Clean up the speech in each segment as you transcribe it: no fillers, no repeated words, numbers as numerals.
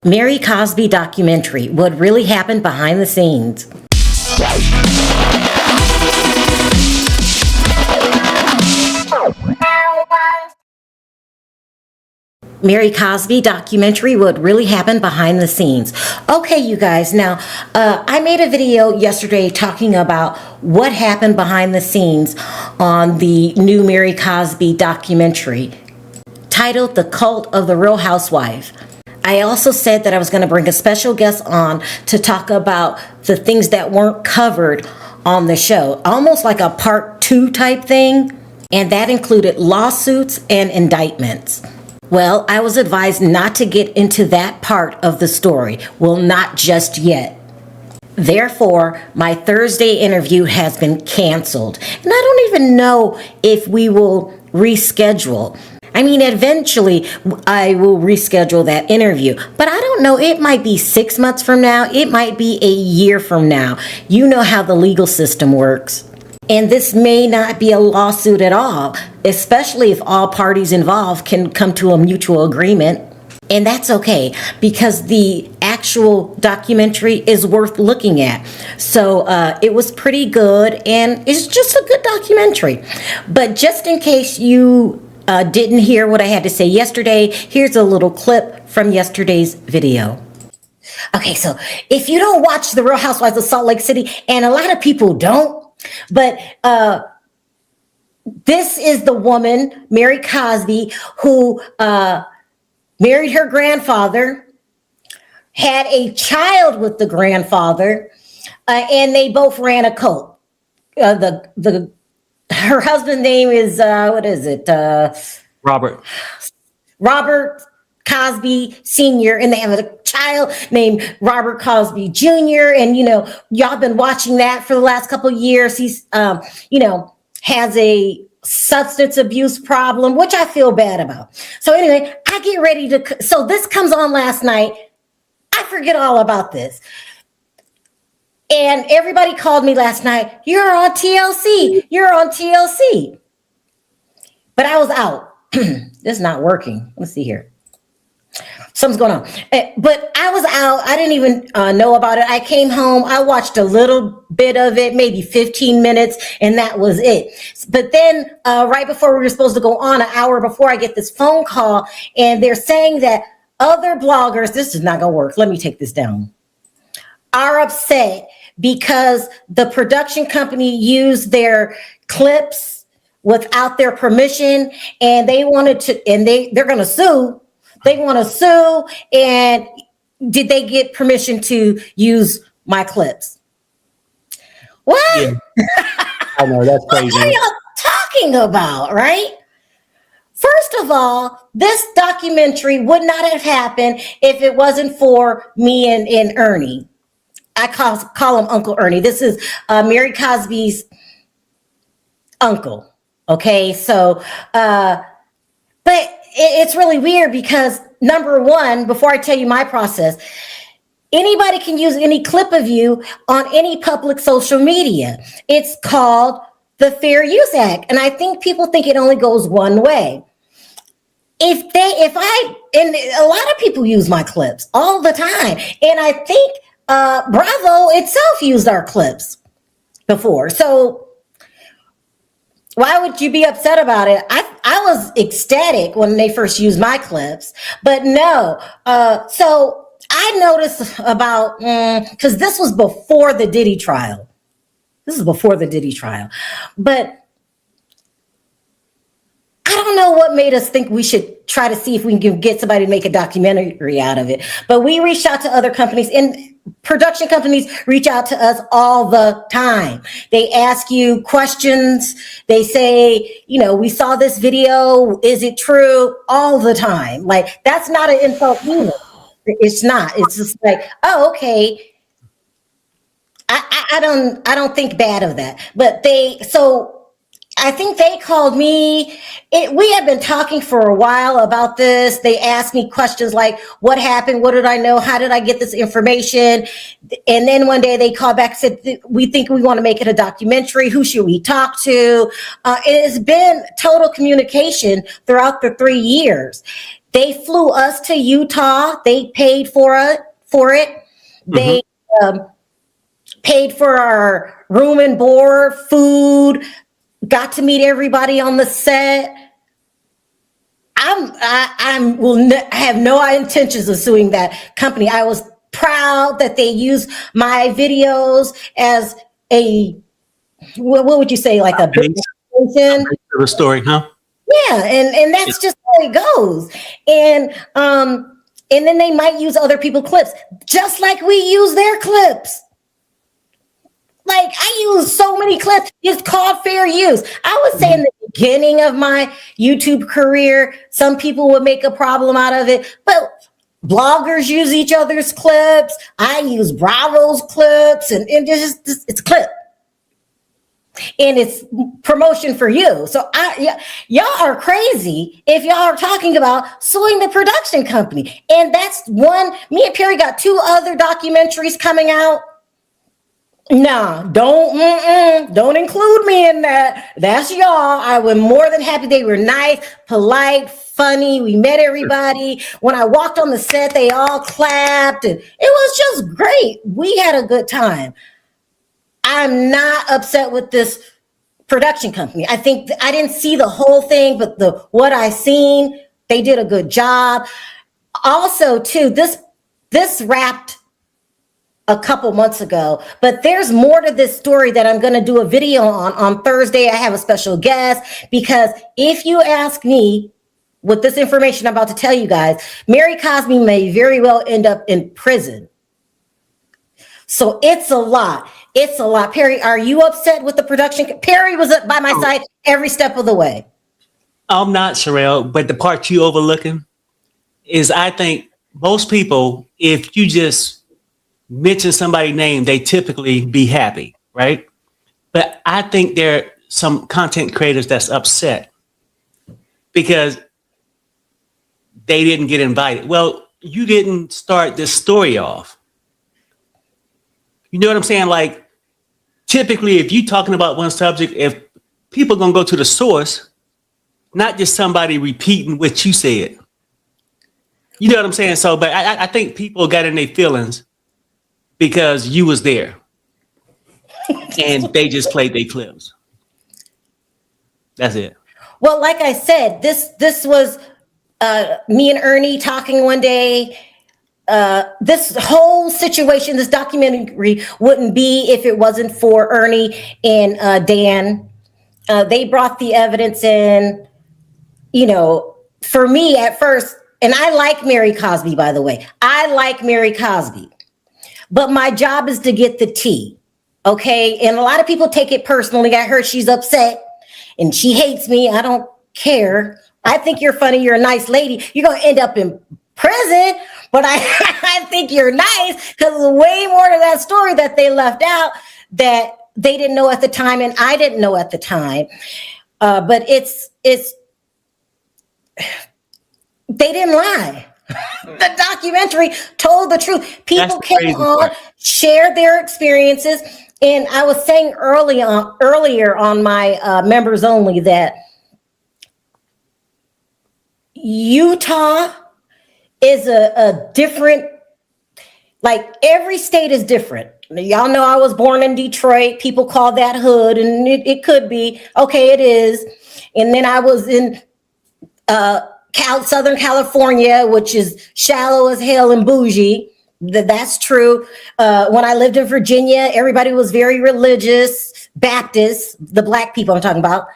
Mary Cosby documentary, what really happened behind the scenes. Mary Cosby documentary, what really happened behind the scenes. Okay, you guys, now I made a video yesterday talking about what happened behind the scenes on the new Mary Cosby documentary titled The Cult of the Real Housewife. I also said that I was going to bring a special guest on to talk about the things that weren't covered on the show, almost like a part 2 type thing, and that included lawsuits and indictments. Well, I was advised not to get into that part of the story. Well, not just yet. Therefore, my Thursday interview has been canceled, and I don't even know if we will reschedule. I mean, eventually I will reschedule that interview, but I don't know. It might be 6 months from now. It might be a year from now. You know how the legal system works. And this may not be a lawsuit at all, especially if all parties involved can come to a mutual agreement. And that's okay, because the actual documentary is worth looking at. So it was pretty good, and it's just a good documentary. But just in case you didn't hear what I had to say yesterday, here's a little clip from yesterday's video. Okay, so if you don't watch The Real Housewives of Salt Lake City, and a lot of people don't, but this is the woman, Mary Cosby, who married her grandfather, had a child with the grandfather, and they both ran a cult. Her husband's name is, Robert Cosby Sr., and they have a child named Robert Cosby Jr., and, y'all been watching that for the last couple of years. He's, has a substance abuse problem, which I feel bad about. So anyway, I get ready so this comes on last night. I forget all about this. And everybody called me last night, you're on TLC, you're on TLC. But I was out. This is not working. Let's see here. Something's going on. But I was out. I didn't even know about it. I came home. I watched a little bit of it, maybe 15 minutes, and that was it. But then right before we were supposed to go on, an hour before, I get this phone call, and they're saying that other bloggers, this is not going to work. Let me take this down, are upset because the production company used their clips without their permission, and they wanted to, and they're going to sue. They want to sue, and did they get permission to use my clips? What? Yeah. I know, that's crazy. What are y'all talking about, right? First of all, this documentary would not have happened if it wasn't for me and Ernie. I call him Uncle Ernie. This is Mary Cosby's uncle. Okay, so, but it's really weird because, number one, before I tell you my process, anybody can use any clip of you on any public social media. It's called the Fair Use Act. And I think people think it only goes one way. And a lot of people use my clips all the time. And I think Bravo itself used our clips before. So why would you be upset about it? I was ecstatic when they first used my clips, but no. So I noticed about, because this was before the Diddy trial. But I don't know what made us think we should try to see if we can get somebody to make a documentary out of it. But we reached out to other companies, and production companies reach out to us all the time. They ask you questions. They say, we saw this video. Is it true? All the time. Like, that's not an insult either. It's not. It's just like, oh, okay. I don't think bad of that. But I think they called me. We had been talking for a while about this. They asked me questions like, what happened? What did I know? How did I get this information? And then one day they called back and said, we think we want to make it a documentary. Who should we talk to? It has been total communication throughout the 3 years. They flew us to Utah. They paid for it. They paid for our room and board, food. Got to meet everybody on the set. I have no intentions of suing that company. I was proud that they used my videos as a, what would you say, like a business extension? The story, huh? Yeah, and that's just how it goes. And then they might use other people's clips, just like we use their clips. Like, I use so many clips. It's called fair use. I would say in the beginning of my YouTube career, some people would make a problem out of it, but bloggers use each other's clips. I use Bravo's clips, and it's clip. And it's promotion for you. So y'all are crazy if y'all are talking about suing the production company. And that's one. Me and Perry got 2 other documentaries coming out. Nah, don't include me in that. That's y'all. I was more than happy. They were nice, polite, funny. We met everybody. When I walked on the set, they all clapped, and it was just great. We had a good time. I'm not upset with this production company. I think I didn't see the whole thing, but what I seen, they did a good job. Also, too, this wrapped a couple months ago, but there's more to this story that I'm going to do a video on Thursday. I have a special guest, because if you ask me, with this information I'm about to tell you guys, Mary Cosby may very well end up in prison. So it's a lot. It's a lot. Perry, are you upset with the production? Perry was by my side every step of the way. I'm not, Sharrell, but the part you overlooking is, I think most people, if you just mention somebody's name, they typically be happy, right? But I think there are some content creators that's upset because they didn't get invited. Well, you didn't start this story off. You know what I'm saying? Like, typically, if you're talking about one subject, if people are going to go to the source, not just somebody repeating what you said. You know what I'm saying? So, but I think people got in their feelings because you was there and they just played their clips. That's it. Well, like I said, this was me and Ernie talking one day. This whole situation, this documentary wouldn't be if it wasn't for Ernie and Dan. They brought the evidence in, for me at first, and I like Mary Cosby, by the way. I like Mary Cosby. But my job is to get the tea, okay? And a lot of people take it personally. I heard she's upset and she hates me. I don't care. I think you're funny. You're a nice lady. You're going to end up in prison, but I think you're nice, because there's way more to that story that they left out that they didn't know at the time, and I didn't know at the time. But it's they didn't lie. The documentary told the truth. People came on, shared their experiences, and I was saying earlier on my members only that Utah is a different, like, every state is different. Y'all know I was born in Detroit. People call that hood, and it could be. Okay, it is. And then I was in Southern California, which is shallow as hell and bougie. That's true. When I lived in Virginia, everybody was very religious, Baptist, the black people I'm talking about.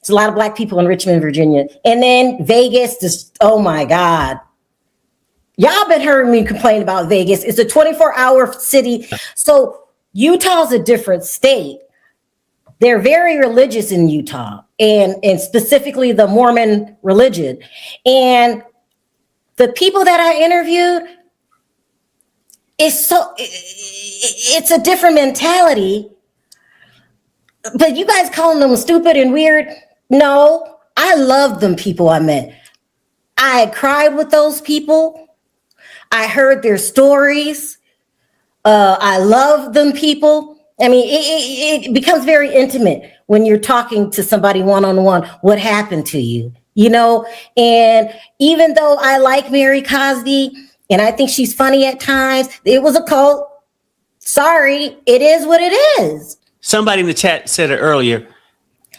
There's a lot of black people in Richmond, Virginia. And then Vegas, just, oh my God. Y'all been hearing me complain about Vegas. It's a 24-hour city. So Utah's a different state. They're very religious in Utah, and specifically the Mormon religion. And the people that I interviewed, it's a different mentality. But you guys calling them stupid and weird? No, I love them people I met. I cried with those people. I heard their stories. I love them people. I mean, it becomes very intimate when you're talking to somebody one-on-one. What happened to you? you know. And even though I like Mary Cosby and I think she's funny at times, it was a cult. Sorry, it is what it is. Somebody in the chat said it earlier.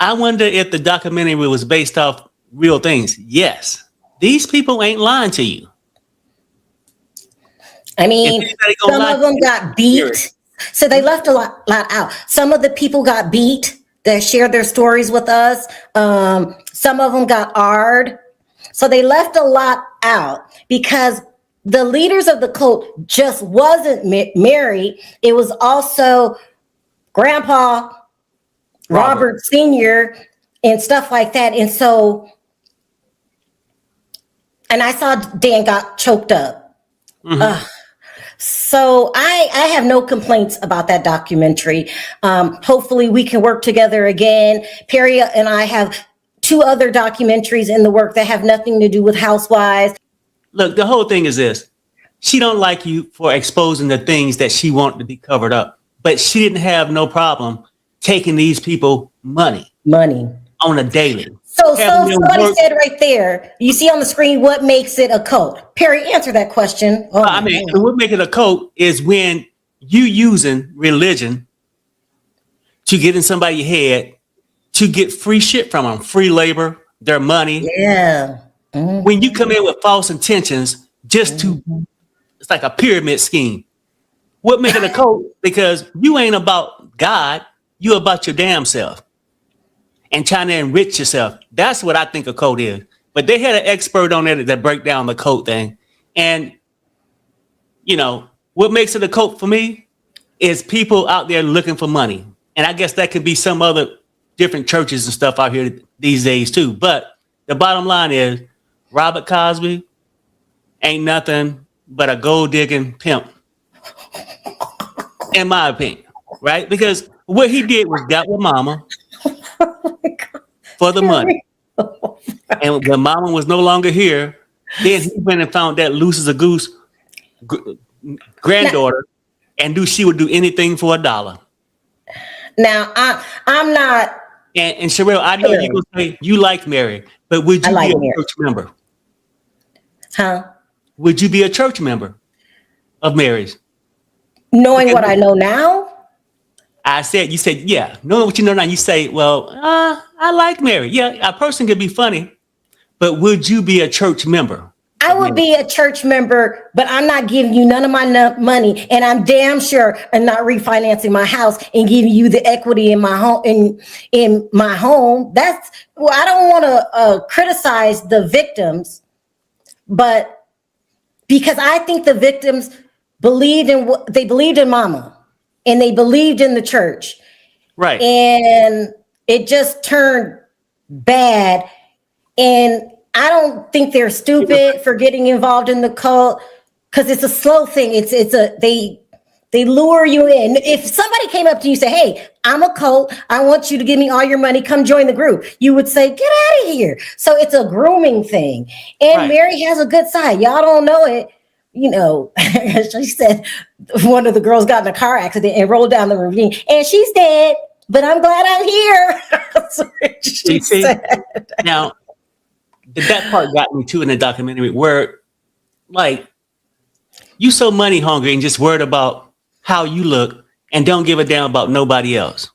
I wonder if the documentary was based off real things. Yes. These people ain't lying to you. I mean, some of them got beat. So they left a lot out. Some of the people got beat that shared their stories with us. Some of them got AR'd. So they left a lot out because the leaders of the cult just wasn't Mary. It was also Grandpa Robert Sr. and stuff like that. And so, and I saw Dan got choked up. Mm-hmm. So I have no complaints about that documentary. Hopefully we can work together again. Perry and I have 2 other documentaries in the work that have nothing to do with housewives. Look, the whole thing is this. She don't like you for exposing the things that she wanted to be covered up. But she didn't have no problem taking these people money on a daily. So somebody said right there, you see on the screen, what makes it a cult? Perry, answer that question. Oh, I mean, what makes it a cult is when you using religion to get in somebody's head to get free shit from them, free labor, their money. Yeah. Mm-hmm. When you come in with false intentions, just to, it's like a pyramid scheme. What makes it a cult? Because you ain't about God, you about your damn self and trying to enrich yourself. That's what I think a cult is. But they had an expert on it that break down the cult thing. And, you know, what makes it a cult for me is people out there looking for money. And I guess that could be some other different churches and stuff out here these days too. But the bottom line is Robert Cosby ain't nothing but a gold digging pimp, in my opinion, right? Because what he did was got with mama for the money. And when mama was no longer here, then he went and found that loose as a goose granddaughter and knew she would do anything for $1. Now, I'm not. And Sharrell, I know you're going to say you like Mary, but would you be a church member? Huh? Would you be a church member of Mary's? Knowing what I know now? You said, yeah. Knowing what you know now, you say, well, I like Mary. Yeah, a person could be funny, but would you be a church member? I would be a church member, but I'm not giving you none of my money, and I'm damn sure I'm not refinancing my house and giving you the equity in my home. In my home, I don't want to criticize the victims, but because I think the victims believed in Mama, and they believed in the church, right? And it just turned bad, and I don't think they're stupid for getting involved in the cult because it's a slow thing. They lure you in. If somebody came up to you and said, hey, I'm a cult, I want you to give me all your money, come join the group, you would say, get out of here. So it's a grooming thing. And right. Mary has a good side. Y'all don't know it. You know, she said one of the girls got in a car accident and rolled down the ravine and she's dead, but I'm glad I'm here. That's what she said. Now, that part got me too in the documentary where, like, you so money hungry and just worried about how you look and don't give a damn about nobody else.